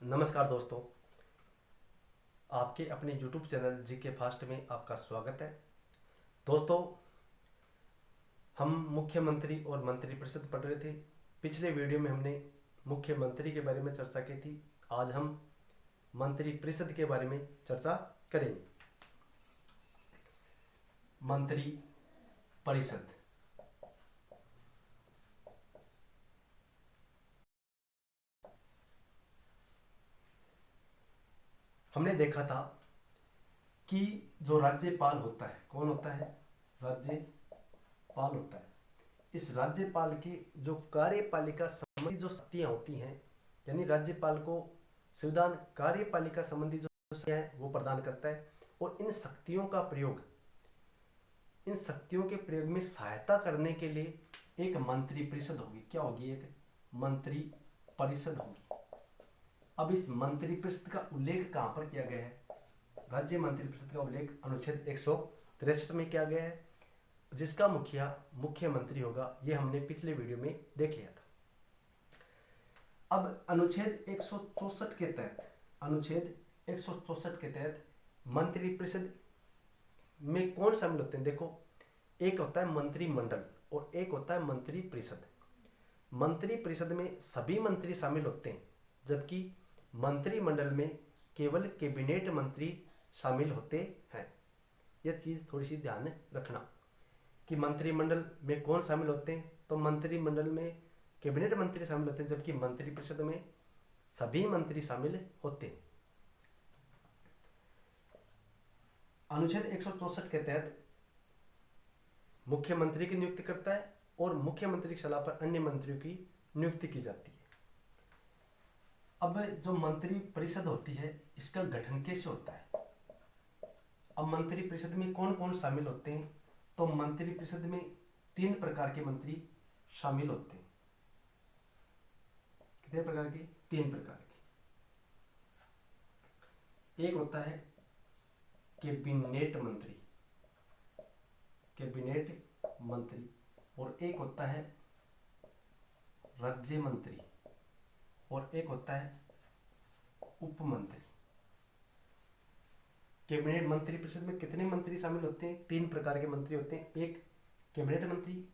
नमस्कार दोस्तों, आपके अपने YouTube चैनल जी के फास्ट में आपका स्वागत है। दोस्तों, हम मुख्यमंत्री और मंत्रिपरिषद पढ़ रहे थे। पिछले वीडियो में हमने मुख्यमंत्री के बारे में चर्चा की थी। आज हम मंत्रिपरिषद के बारे में चर्चा करेंगे। मंत्री परिषद हमने देखा था कि जो राज्यपाल होता है, कौन होता है? राज्यपाल होता है। इस राज्यपाल की जो कार्यपालिका संबंधी जो शक्तियां होती हैं, यानी राज्यपाल को संविधान कार्यपालिका संबंधी जो शक्तियां हैं वो प्रदान करता है। और इन शक्तियों के प्रयोग में सहायता करने के लिए एक मंत्री परिषद होगी। क्या होगी? एक मंत्री परिषद होगी। अब इस मंत्री परिषद का उल्लेख कहां पर किया गया है? राज्य मंत्री परिषद का उल्लेख अनुच्छेद 163 में किया गया है, जिसका मुखिया मुख्यमंत्री होगा। यह हमने पिछले वीडियो में देख लिया था। अब अनुच्छेद 164 के तहत मंत्री परिषद में कौन शामिल होते हैं? देखो, एक होता है मंत्रिमंडल और एक होता है मंत्री परिषद। मंत्री परिषद में सभी मंत्री शामिल होते हैं, जबकि मंत्रिमंडल में केवल कैबिनेट मंत्री शामिल होते हैं। यह चीज थोड़ी सी ध्यान रखना कि मंत्रिमंडल में कौन शामिल होते हैं। तो मंत्रिमंडल में कैबिनेट मंत्री शामिल होते हैं, जबकि मंत्रिपरिषद में सभी मंत्री शामिल होते हैं। अनुच्छेद 164 के तहत मुख्यमंत्री की नियुक्ति करता है और मुख्यमंत्री की सलाह पर अन्य मंत्रियों की नियुक्ति की जाती है। अब जो मंत्री परिषद होती है, इसका गठन कैसे होता है? अब मंत्री परिषद में कौन कौन शामिल होते हैं? तो मंत्री परिषद में 3 प्रकार के मंत्री शामिल होते हैं। कितने प्रकार के? 3 प्रकार के। एक होता है कैबिनेट मंत्री और एक होता है राज्य मंत्री और एक होता है उप मंत्री। कैबिनेट मंत्री परिषद में कितने मंत्री शामिल होते हैं? 3 प्रकार के मंत्री होते हैं। एक कैबिनेट मंत्री,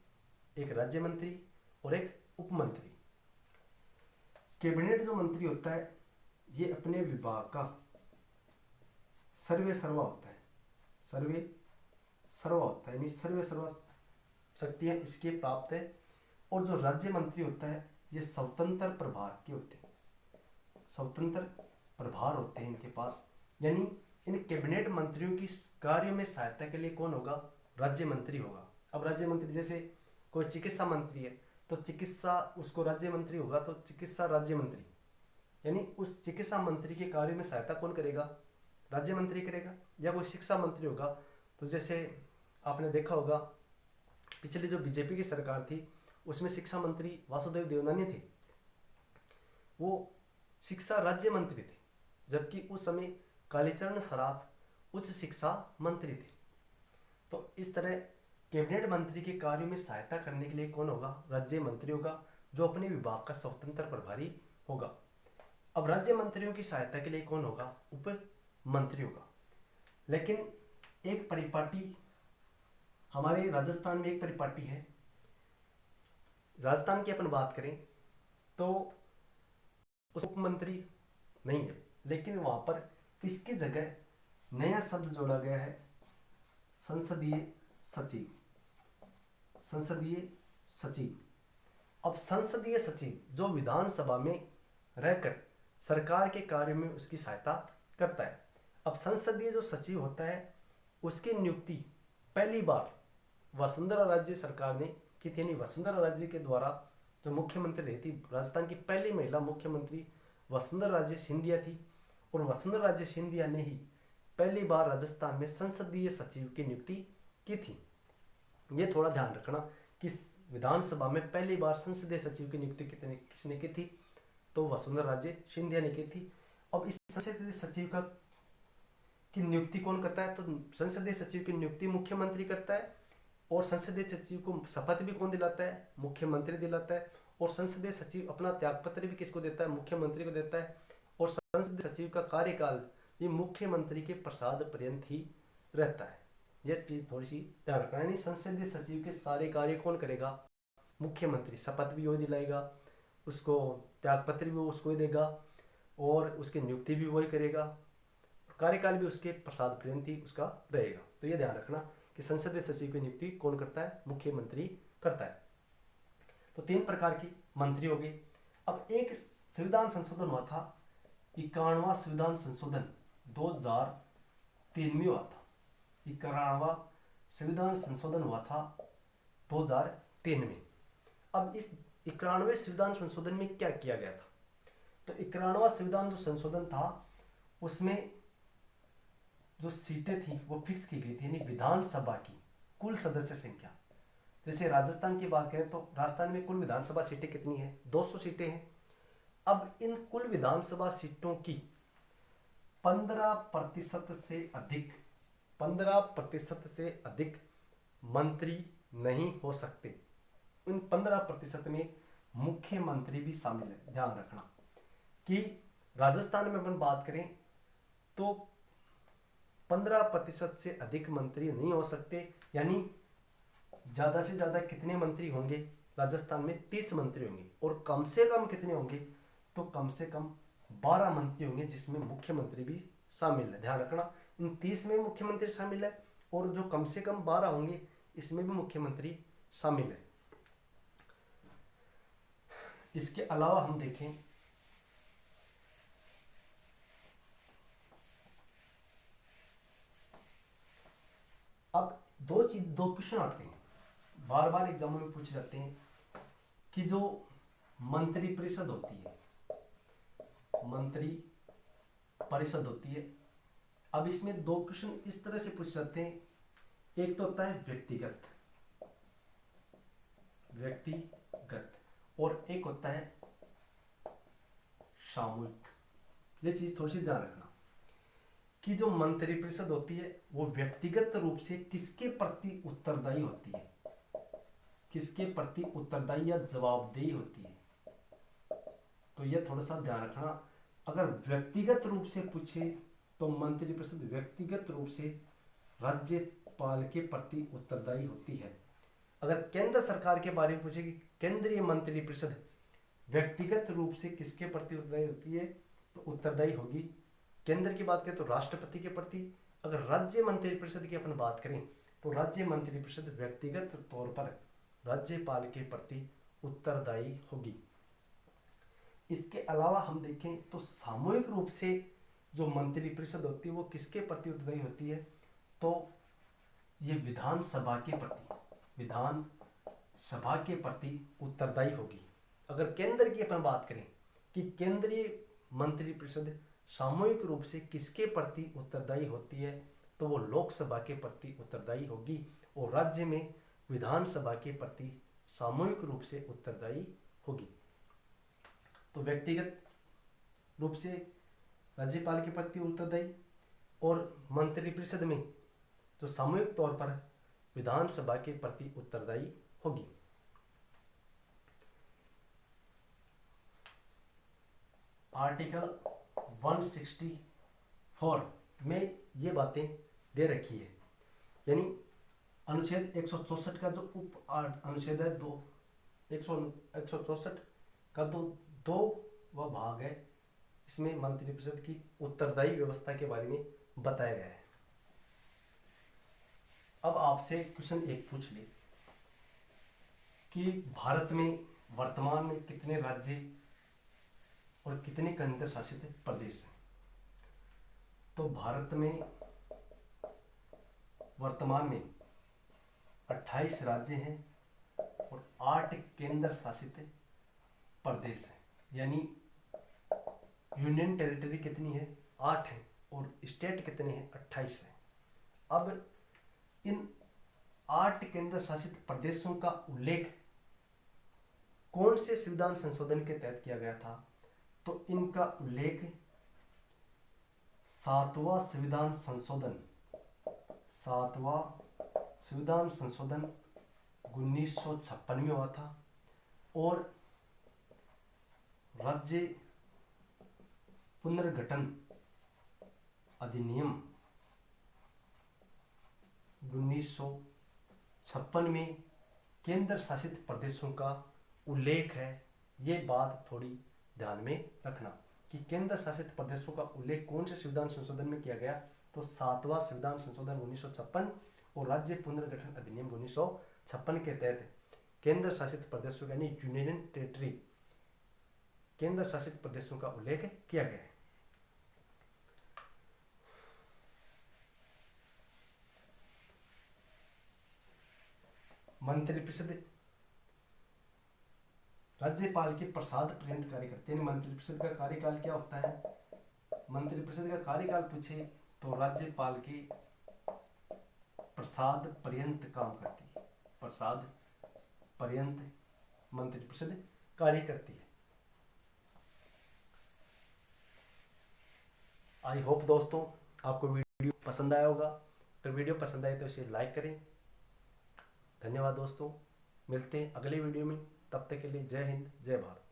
एक राज्य मंत्री और एक उप मंत्री। कैबिनेट जो मंत्री होता है, ये अपने विभाग का सर्वे सर्वा होता है, यानी सर्वे सर्वा शक्तियां इसके प्राप्त है। और जो राज्य मंत्री होता है, ये स्वतंत्र प्रभार के होते हैं, स्वतंत्र प्रभार होते हैं इनके पास। यानी इन कैबिनेट मंत्रियों की कार्य में सहायता के लिए कौन होगा? राज्य मंत्री होगा। अब राज्य मंत्री, जैसे कोई चिकित्सा मंत्री है तो चिकित्सा उसको राज्य मंत्री होगा, तो चिकित्सा राज्य मंत्री, यानी उस चिकित्सा मंत्री के कार्य में सहायता कौन करेगा? राज्य मंत्री करेगा। या कोई शिक्षा मंत्री होगा, तो जैसे आपने देखा होगा पिछली जो बीजेपी की सरकार थी, उसमें शिक्षा मंत्री वासुदेव देवनानी थे, वो शिक्षा राज्य मंत्री थे, जबकि उस समय कालीचरण सराफ उच्च शिक्षा मंत्री थे। तो इस तरह कैबिनेट मंत्री के कार्य में सहायता करने के लिए कौन होगा? राज्य मंत्री होगा, जो अपने विभाग का स्वतंत्र प्रभारी होगा। अब राज्य मंत्रियों की सहायता के लिए कौन होगा? उप मंत्री होगा। लेकिन एक परिपाटी हमारे राजस्थान में, एक परिपाटी है। राजस्थान की अपन बात करें तो उप मंत्री नहीं है, लेकिन वहां पर इसकी जगह नया शब्द जोड़ा गया है, संसदीय सचिव। अब संसदीय सचिव जो विधानसभा में रहकर सरकार के कार्य में उसकी सहायता करता है। अब संसदीय जो सचिव होता है, उसकी नियुक्ति पहली बार वसुंधरा राज्य सरकार ने की थी। यानी वसुंधरा राज्य के द्वारा जो मुख्यमंत्री रही थी, राजस्थान की पहली महिला मुख्यमंत्री वसुंधरा राजे सिंधिया थी। और वसुंधरा राजे सिंधिया ने ही पहली बार राजस्थान में संसदीय सचिव की नियुक्ति की थी। ये थोड़ा ध्यान रखना कि विधानसभा में पहली बार संसदीय सचिव की नियुक्ति किसने की थी? तो वसुंधरा राजे सिंधिया ने की थी। अब इस संसदीय सचिव की नियुक्ति कौन करता है? तो संसदीय सचिव की नियुक्ति मुख्यमंत्री करता है, और संसदीय सचिव को शपथ भी कौन दिलाता है? मुख्यमंत्री दिलाता है। और संसदीय सचिव अपना त्यागपत्र भी किसको देता है? मुख्यमंत्री को देता है। और संसदीय सचिव का कार्यकाल ये मुख्यमंत्री के प्रसाद पर्यंत ही रहता है। यह चीज थोड़ी सी ध्यान रखना, यानी संसदीय सचिव के सारे कार्य कौन करेगा? मुख्यमंत्री। शपथ भी वही दिलाएगा, उसको त्यागपत्र भी वो उसको ही देगा और उसकी नियुक्ति भी वही करेगा, कार्यकाल भी उसके प्रसाद पर्यंत ही उसका रहेगा। तो ये ध्यान रखना कि संसदीय सचिव की नियुक्ति कौन करता है? मुख्यमंत्री करता है। तो 3 प्रकार की मंत्री होगी। अब एक संविधान संशोधन हुआ था, 51वां संविधान संशोधन 2003 में हुआ था। 51वां संविधान संशोधन हुआ था 2003 में। अब इस 91वें संविधान संशोधन में क्या किया गया था? तो 91वां संविधान जो संशोधन था उसमें जो सीटें थी वो फिक्स की गई थी, यानी विधानसभा की कुल सदस्य संख्या। जैसे राजस्थान की बात करें तो राजस्थान में कुल विधानसभा सीटें कितनी है? 200 सीटें हैं। अब इन कुल विधानसभा सीटों की 15% से अधिक 15% से अधिक मंत्री नहीं हो सकते। इन 15% में मुख्यमंत्री भी शामिल है। ध्यान रखना कि राजस्थान में अपन बात करें तो 15% से अधिक मंत्री नहीं हो सकते, यानी ज्यादा से ज्यादा कितने मंत्री होंगे? राजस्थान में 30 मंत्री होंगे। और कम से कम कितने होंगे? तो कम से कम 12 मंत्री होंगे, जिसमें मुख्यमंत्री भी शामिल है। ध्यान रखना, इन 30 में मुख्यमंत्री शामिल है और जो कम से कम 12 होंगे इसमें भी मुख्यमंत्री शामिल है। इसके अलावा हम देखें अब दो क्वेश्चन आते हैं, बार बार एग्जाम में पूछ जाते हैं कि जो मंत्री परिषद होती है, मंत्री परिषद होती है। अब इसमें 2 क्वेश्चन इस तरह से पूछ जाते हैं, एक तो होता है व्यक्तिगत और एक होता है सामूहिक। ये चीज थोड़ी सी ध्यान रखना कि जो मंत्री परिषद होती है वो व्यक्तिगत रूप से किसके प्रति उत्तरदायी होती है, किसके प्रति उत्तरदायी या जवाबदेही होती है। तो यह थोड़ा सा ध्यान रखना। अगर व्यक्तिगत रूप से पूछे तो मंत्री परिषद व्यक्तिगत रूप से राज्यपाल के प्रति उत्तरदायी होती है। अगर केंद्र सरकार के बारे में पूछे कि केंद्रीय मंत्री परिषद व्यक्तिगत रूप से किसके प्रति उत्तरदायी होती है, तो उत्तरदायी होगी केंद्र की बात करें तो राष्ट्रपति के प्रति। अगर राज्य मंत्री परिषद की अपन बात करें तो राज्य मंत्री परिषद व्यक्तिगत तौर पर राज्यपाल के प्रति उत्तरदायी होगी। इसके अलावा हम देखें तो सामूहिक रूप से जो मंत्री परिषद होती है वो किसके प्रति उत्तरदायी होती है, तो ये विधानसभा के प्रति उत्तरदायी होगी। अगर केंद्र की अपन बात करें कि केंद्रीय मंत्री परिषद सामूहिक रूप से किसके प्रति उत्तरदायी होती है, तो वो लोकसभा के प्रति उत्तरदायी होगी। और राज्य में विधानसभा के प्रति सामूहिक रूप से उत्तरदायी होगी। तो व्यक्तिगत रूप से राज्यपाल के प्रति उत्तरदायी और मंत्री परिषद में जो सामूहिक तौर पर विधानसभा के प्रति उत्तरदायी होगी। आर्टिकल 164 में ये बातें दे रखी है, यानी अनुच्छेद 164 का जो उप अनुच्छेद है 164 का दो वह भाग है, इसमें मंत्री परिषद की उत्तरदायी व्यवस्था के बारे में बताया गया है। अब आपसे क्वेश्चन 1 पूछ ले कि भारत में वर्तमान में कितने राज्य और कितने केंद्र शासित प्रदेश हैं। तो भारत में वर्तमान में 28 राज्य हैं और 8 केंद्र शासित प्रदेश हैं, यानी यूनियन टेरिटरी कितनी है? 8 है और स्टेट कितने हैं? 28 है। अब इन 8 केंद्र शासित प्रदेशों का उल्लेख कौन से संविधान संशोधन के तहत किया गया था? तो इनका उल्लेख 7वां संविधान संशोधन 1956 में हुआ था और राज्य पुनर्गठन अधिनियम 1956 में केंद्र शासित प्रदेशों का उल्लेख है। ये बात थोड़ी ध्यान में रखना कि केंद्र शासित प्रदेशों का उल्लेख कौन से संविधान संशोधन में किया गया, तो 7वां संविधान संशोधन 1956 और राज्य पुनर्गठन अधिनियम 1956 के तहत केंद्र शासित प्रदेशों यानी यूनियन टेरिटरी केंद्र शासित प्रदेशों का उल्लेख किया गया है। मंत्रिपरिषद राज्यपाल के प्रसाद पर्यंत कार्य करते हैं। मंत्रिपरिषद का कार्यकाल क्या होता है? मंत्रिपरिषद का कार्यकाल पूछे तो राज्यपाल के प्रसाद पर्यंत काम करती है। प्रसाद पर्यंत मंत्रिपरिषद कार्य करती है। आई होप दोस्तों आपको वीडियो पसंद आया होगा। अगर वीडियो पसंद आए तो इसे लाइक करें। धन्यवाद दोस्तों, मिलते हैं अगले वीडियो में। तब तक के लिए जय हिंद, जय भारत।